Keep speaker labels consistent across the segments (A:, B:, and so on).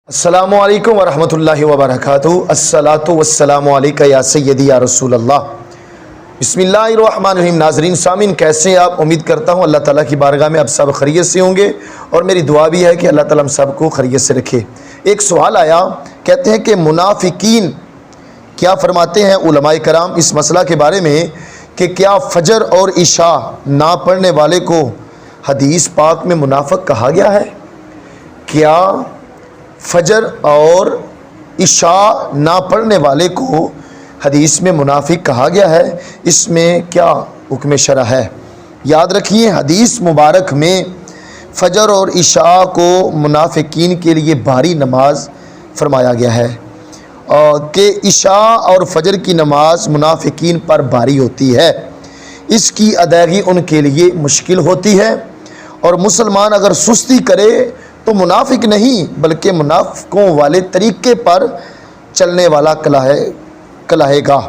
A: السلام علیکم ورحمۃ اللہ وبرکاتہ۔ الصلاۃ والسلام علیکہ یا سیدی یا رسول اللہ۔ بسم اللہ الرحمن الرحیم۔ ناظرین سامعین، کیسے ہیں آپ؟ امید کرتا ہوں اللہ تعالیٰ کی بارگاہ میں آپ سب خیریت سے ہوں گے، اور میری دعا بھی ہے کہ اللہ تعالیٰ ہم سب کو خیریت سے رکھے۔ ایک سوال آیا، کہتے ہیں کہ منافقین کیا فرماتے ہیں علماء کرام اس مسئلہ کے بارے میں کہ کیا فجر اور عشاء نہ پڑھنے والے کو حدیث پاک میں منافق کہا گیا ہے؟ کیا فجر اور عشاء نہ پڑھنے والے کو حدیث میں منافق کہا گیا ہے؟ اس میں کیا حکم شرع ہے؟ یاد رکھیے، حدیث مبارک میں فجر اور عشاء کو منافقین کے لیے بھاری نماز فرمایا گیا ہے، کہ عشاء اور فجر کی نماز منافقین پر بھاری ہوتی ہے، اس کی ادائیگی ان کے لیے مشکل ہوتی ہے، اور مسلمان اگر سستی کرے تو منافق نہیں بلکہ منافقوں والے طریقے پر چلنے والا کہلائے گا۔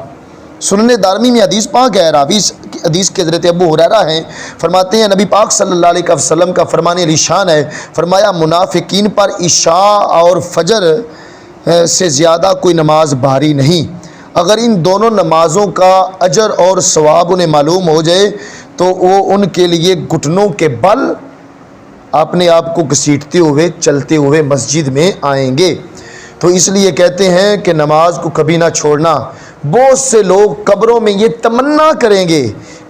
A: سنن دارمی میں حدیث پاک ہے، راوی حدیث کے حضرت ابو ہریرہ ہیں، فرماتے ہیں نبی پاک صلی اللہ علیہ وسلم کا فرمان ارشاد ہے، فرمایا منافقین پر عشاء اور فجر سے زیادہ کوئی نماز بھاری نہیں۔ اگر ان دونوں نمازوں کا اجر اور ثواب انہیں معلوم ہو جائے تو وہ ان کے لیے گھٹنوں کے بل اپنے آپ کو گھسیٹتے ہوئے چلتے ہوئے مسجد میں آئیں گے۔ تو اس لیے کہتے ہیں کہ نماز کو کبھی نہ چھوڑنا۔ بہت سے لوگ قبروں میں یہ تمنا کریں گے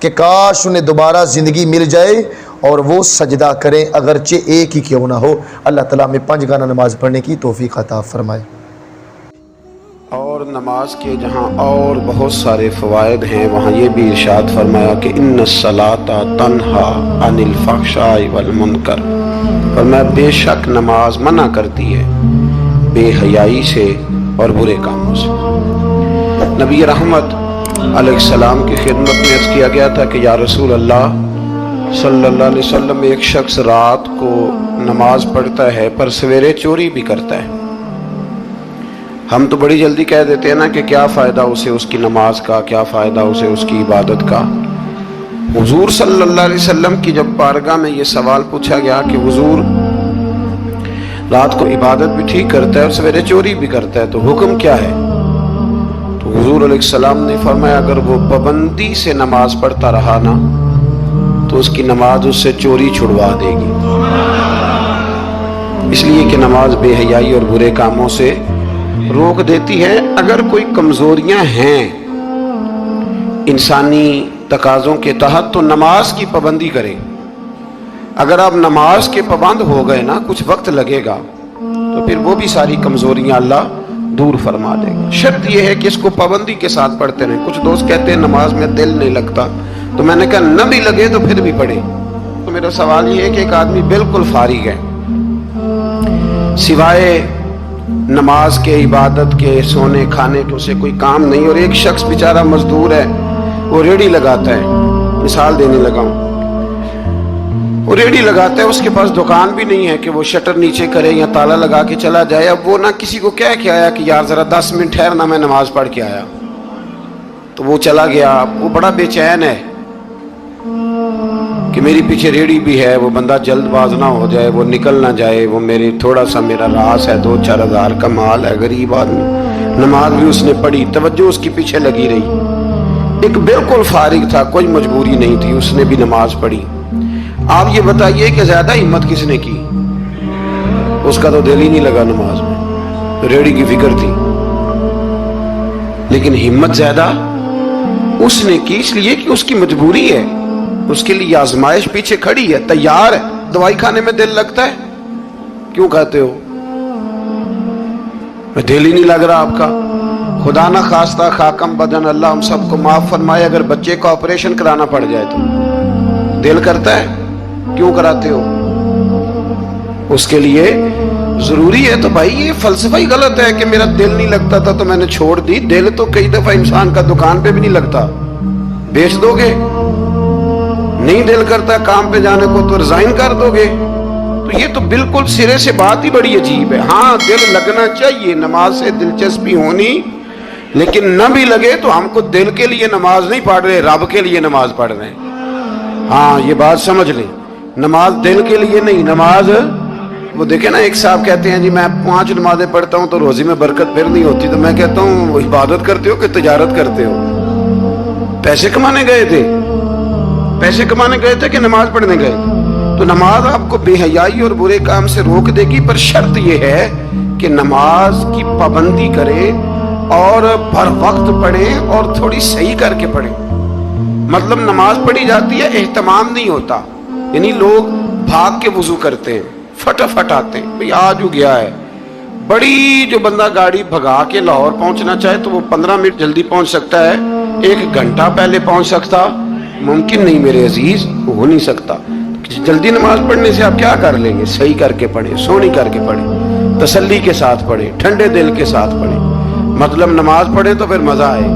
A: کہ کاش انہیں دوبارہ زندگی مل جائے اور وہ سجدہ کریں، اگرچہ ایک ہی کیوں نہ ہو۔ اللہ تعالیٰ میں 5 گانا نماز پڑھنے کی توفیق عطا فرمائے۔
B: اور نماز کے جہاں اور بہت سارے فوائد ہیں، وہاں یہ بھی ارشاد فرمایا کہ ان الصلاۃ تنہا عن الفحشاء والمنکر، فرمایا بے شک نماز منع کرتی ہے بے حیائی سے اور برے کاموں سے۔ نبی رحمت علیہ السلام کی خدمت میں عرض کیا گیا تھا کہ یا رسول اللہ صلی اللہ علیہ وسلم، ایک شخص رات کو نماز پڑھتا ہے پر سویرے چوری بھی کرتا ہے۔ ہم تو بڑی جلدی کہہ دیتے ہیں نا کہ کیا فائدہ اسے اس کی نماز کا، کیا فائدہ اسے اس کی عبادت کا۔ حضور صلی اللہ علیہ وسلم کی جب بارگاہ میں یہ سوال پوچھا گیا کہ حضور رات کو عبادت بھی ٹھیک کرتا ہے اور سویرے چوری بھی کرتا ہے، تو حکم کیا ہے؟ تو حضور علیہ السلام نے فرمایا اگر وہ پابندی سے نماز پڑھتا رہا نا تو اس کی نماز اس سے چوری چھڑوا دے گی، اس لیے کہ نماز بے حیائی اور برے کاموں سے روک دیتی ہے۔ اگر کوئی کمزوریاں ہیں انسانی تقاضوں کے تحت تو نماز کی پابندی کریں۔ اگر آپ نماز کے پابند ہو گئے نا، کچھ وقت لگے گا تو پھر وہ بھی ساری کمزوریاں اللہ دور فرما دے گا۔ شرط یہ ہے کہ اس کو پابندی کے ساتھ پڑھتے رہیں۔ کچھ دوست کہتے ہیں نماز میں دل نہیں لگتا، تو میں نے کہا نہ بھی لگے تو پھر بھی پڑھیں۔ تو میرا سوال یہ ہے کہ ایک آدمی بالکل فارغ ہے، سوائے نماز کے، عبادت کے، سونے کھانے کے اسے کوئی کام نہیں، اور ایک شخص بیچارہ مزدور ہے، وہ ریڑھی لگاتا ہے، مثال دینے لگا ہوں، وہ ریڑھی لگاتا ہے، اس کے پاس دکان بھی نہیں ہے کہ وہ شٹر نیچے کرے یا تالا لگا کے چلا جائے۔ اب وہ نہ کسی کو کہہ کے آیا کہ یار ذرا 10 منٹ ٹھہرنا، میں نماز پڑھ کے آیا، تو وہ چلا گیا۔ وہ بڑا بے چین ہے کہ میری پیچھے ریڑھی بھی ہے، وہ بندہ جلد باز نہ ہو جائے، وہ نکل نہ جائے، وہ میری تھوڑا سا میرا راس ہے، 2-4 ہزار کا مال ہے، غریب آدمی۔ نماز بھی اس نے پڑھی، توجہ اس کی پیچھے لگی رہی۔ ایک بالکل فارغ تھا، کوئی مجبوری نہیں تھی، اس نے بھی نماز پڑھی۔ آپ یہ بتائیے کہ زیادہ ہمت کس نے کی؟ اس کا تو دل ہی نہیں لگا نماز میں، ریڑھی کی فکر تھی، لیکن ہمت زیادہ اس نے کی، اس لیے کہ اس کی مجبوری ہے، اس کے لیے آزمائش پیچھے کھڑی ہے، تیار ہے۔ دوائی کھانے میں دل لگتا ہے؟ کیوں کہتے ہو دل ہی نہیں لگ رہا آپ کا؟ خدا نہ خواستہ خاکم بدن، اللہ ہم سب کو معاف فرمائے، اگر بچے کو آپریشن کرانا پڑ جائے تو دل کرتا ہے؟ کیوں کراتے ہو؟ اس کے لیے ضروری ہے۔ تو بھائی یہ فلسفہ ہی غلط ہے کہ میرا دل نہیں لگتا تھا تو میں نے چھوڑ دی۔ دل تو کئی دفعہ انسان کا دکان پہ بھی نہیں لگتا، بیچ دو گے؟ نہیں دل کرتا کام پہ جانے کو تو ریزائن کر دو گے؟ تو یہ تو بالکل سرے سے بات ہی بڑی عجیب ہے۔ ہاں دل لگنا چاہیے، نماز سے دلچسپی ہونی، لیکن نہ بھی لگے تو ہم کو دل کے لیے نماز نہیں پڑھ رہے، رب کے لیے نماز پڑھ رہے ہیں۔ ہاں یہ بات سمجھ لیں، نماز دل کے لیے نہیں، نماز وہ دیکھیں نا، ایک صاحب کہتے ہیں جی میں 5 نمازیں پڑھتا ہوں تو روزی میں برکت پھر نہیں ہوتی. تو میں کہتا ہوں وہ عبادت کرتے ہو کہ تجارت کرتے ہو؟ پیسے کمانے گئے تھے؟ پیسے کمانے گئے تھے کہ نماز پڑھنے گئے تھے؟ تو نماز آپ کو بے حیائی اور برے کام سے روک دے گی، پر شرط یہ ہے کہ نماز کی پابندی کرے اور بر وقت پڑھے اور تھوڑی صحیح کر کے پڑھے. مطلب نماز پڑھی جاتی ہے، اہتمام نہیں ہوتا. یعنی لوگ بھاگ کے وضو کرتے ہیں، فٹافٹ آتے ہیں، بھئی آج ہو گیا ہے. بڑی جو بندہ گاڑی بھگا کے لاہور پہنچنا چاہے تو وہ 15 منٹ جلدی پہنچ سکتا ہے، 1 گھنٹہ پہلے پہنچ سکتا ممکن نہیں میرے عزیز، ہو نہیں سکتا. جلدی نماز پڑھنے سے آپ کیا کر لیں گے؟ صحیح کر کے پڑھیں، سونی کر کے پڑھیں، تسلی کے ساتھ پڑھیں، ٹھنڈے دل کے ساتھ پڑھیں. مطلب نماز پڑھیں تو پھر مزہ آئے.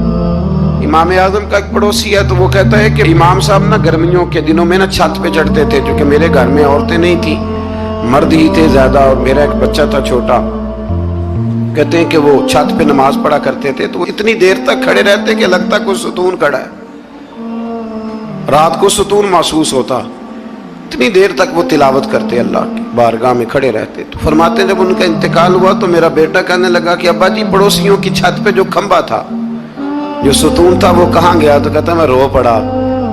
B: امام اعظم کا ایک پڑوسی ہے تو وہ کہتا ہے کہ امام صاحب نا گرمیوں کے دنوں میں نا چھت پہ چڑھتے تھے، کیونکہ میرے گھر میں عورتیں نہیں تھیں، مرد ہی تھے زیادہ اور میرا ایک بچہ تھا چھوٹا. کہتے ہیں کہ وہ چھت پہ نماز پڑھا کرتے تھے تو وہ اتنی دیر تک کھڑے رہتے کہ لگتا کوئی ستون کھڑا ہے، رات کو ستون محسوس ہوتا. اتنی دیر تک وہ تلاوت کرتے، اللہ کی بارگاہ میں کھڑے رہتے. تو فرماتے ہیں جب ان کا انتقال ہوا تو میرا بیٹا کہنے لگا کہ ابا جی پڑوسیوں کی چھت پہ جو کھمبا تھا، جو ستون تھا، وہ کہاں گیا؟ تو کہتا میں رو پڑا.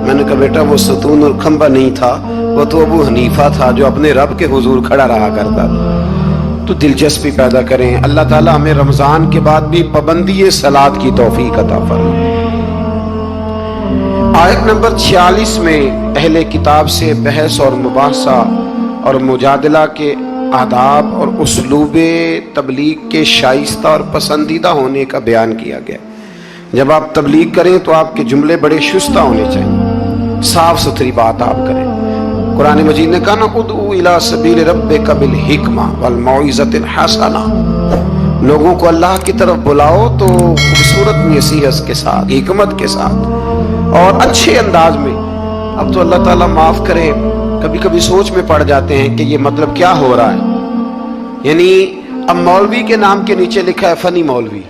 B: میں نے کہا بیٹا وہ ستون اور کھمبا نہیں تھا، وہ تو ابو حنیفہ تھا جو اپنے رب کے حضور کھڑا رہا کرتا تھا. تو دلچسپی پیدا کریں. اللہ تعالیٰ ہمیں رمضان کے بعد بھی پابندی صلاۃ کی توفیق عطا فرمائے. آیت نمبر 46 میں اہل کتاب سے بحث اور مباحثہ اور مجادلہ کے آداب اور اسلوب تبلیغ کے شائستہ اور پسندیدہ ہونے کا بیان کیا گیا. جب آپ تبلیغ کریں تو آپ کے جملے بڑے شستہ ہونے چاہیے، صاف ستھری بات آپ کریں. قرآن مجید نے کہا نا ادعو الی سبیل ربک بالحکمہ والموعظۃ الحسنہ، لوگوں کو اللہ کی طرف بلاؤ تو خوبصورت نصیحت کے ساتھ، حکمت کے ساتھ اور اچھے انداز میں. اب تو اللہ تعالیٰ معاف کرے، کبھی کبھی سوچ میں پڑ جاتے ہیں کہ یہ مطلب کیا ہو رہا ہے. یعنی اب مولوی کے نام کے نیچے لکھا ہے فنی مولوی،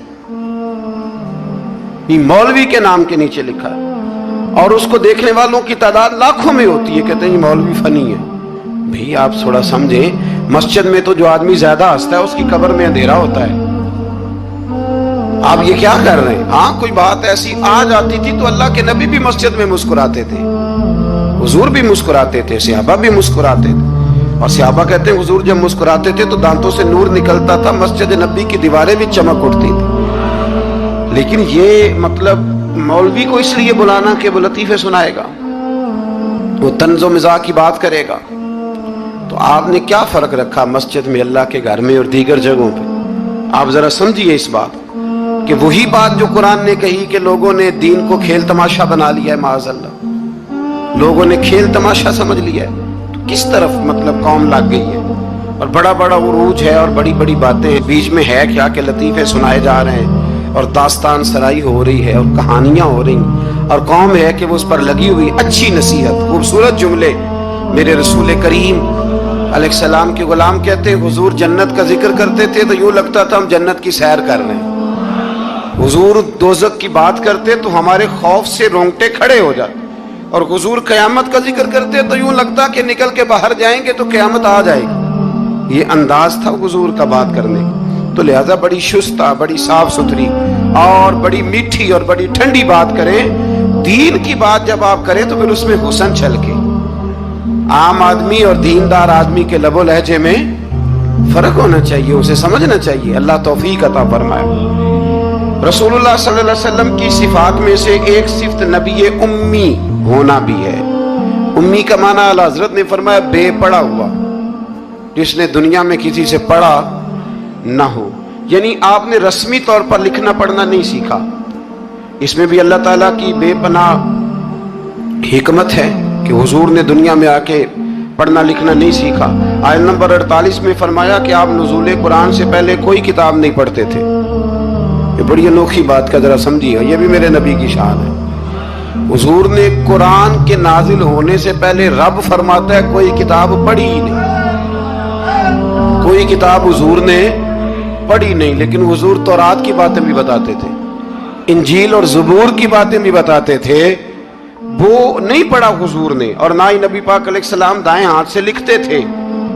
B: مولوی کے نام کے نیچے لکھا ہے اور اس کو دیکھنے والوں کی تعداد لاکھوں میں ہوتی ہے، کہتے ہیں یہ مولوی فنی ہے. بھئی آپ تھوڑا سمجھیں، مسجد میں تو جو آدمی زیادہ ہنستا ہے اس کی قبر میں اندھیرا ہوتا ہے. آپ یہ کیا کر رہے ہیں؟ ہاں کوئی بات ایسی آ جاتی تھی تو اللہ کے نبی بھی مسجد میں مسکراتے تھے، حضور بھی مسکراتے تھے، صحابہ بھی مسکراتے تھے. اور صحابہ کہتے ہیں حضور جب مسکراتے تھے تو دانتوں سے نور نکلتا تھا، مسجد نبی کی دیواریں بھی چمک اٹھتی تھی. لیکن یہ مطلب مولوی کو اس لیے بلانا کہ وہ لطیفے سنائے گا، وہ طنز و مزاح کی بات کرے گا. تو آپ نے کیا فرق رکھا مسجد میں، اللہ کے گھر میں اور دیگر جگہوں پہ؟ آپ ذرا سمجھیے اس بات کہ وہی بات جو قرآن نے کہی کہ لوگوں نے دین کو کھیل تماشا بنا لیا ہے، معاذ اللہ لوگوں نے کھیل تماشا سمجھ لیا ہے، تو کس طرف مطلب قوم لگ گئی ہے. اور بڑا بڑا عروج ہے اور بڑی بڑی باتیں، بیچ میں ہے کیا کہ لطیفے سنائے جا رہے ہیں اور داستان سرائی ہو رہی ہے اور کہانیاں ہو رہی ہیں، اور قوم ہے کہ وہ اس پر لگی ہوئی اچھی نصیحت، خوبصورت جملے. میرے رسول کریم علیہ السلام کے غلام کہتے ہیں حضور جنت کا ذکر کرتے تھے تو یوں لگتا تھا ہم جنت کی سیر کر رہے ہیں. حضور دوزخ کی بات کرتے تو ہمارے خوف سے رونگٹے کھڑے ہو جاتے، اور حضور قیامت کا ذکر کرتے تو یوں لگتا کہ نکل کے باہر جائیں گے تو قیامت آ جائے گی. یہ انداز تھا حضور کا بات کرنے کا. تو لہذا بڑی شستہ، بڑی صاف ستھری اور بڑی میٹھی اور بڑی ٹھنڈی بات کریں. دین کی بات جب آپ کریں تو پھر اس میں حسن چھلکے. عام آدمی اور دیندار آدمی کے لب و لہجے میں فرق ہونا چاہیے، اسے سمجھنا چاہیے. اللہ توفیق عطا فرمائے. رسول اللہ صلی اللہ علیہ وسلم کی صفات میں سے ایک صفت نبی امی ہونا بھی ہے. امی کا معنی اعلیٰ حضرت نے فرمایا بے پڑھا ہوا، جس نے دنیا میں کسی سے پڑھا نہ ہو. یعنی آپ نے رسمی طور پر لکھنا پڑھنا نہیں سیکھا. اس میں بھی اللہ تعالیٰ کی بے پناہ حکمت ہے کہ حضور نے دنیا میں آ کے پڑھنا لکھنا نہیں سیکھا. آیت نمبر 48 میں فرمایا کہ آپ نزول قرآن سے پہلے کوئی کتاب نہیں پڑھتے تھے. یہ بڑی انوکھی بات کا ذرا سمجھیے، یہ بھی میرے نبی کی شان ہے. حضور نے قرآن کے نازل ہونے سے پہلے رب فرماتا ہے کوئی کتاب پڑھی ہی نہیں، کوئی کتاب حضور نے پڑھی نہیں. لیکن حضور تورات کی باتیں بھی بتاتے تھے، انجیل اور زبور کی باتیں بھی بتاتے تھے. وہ نہیں پڑھا حضور نے، اور نہ ہی نبی پاک علیہ السلام دائیں ہاتھ سے لکھتے تھے.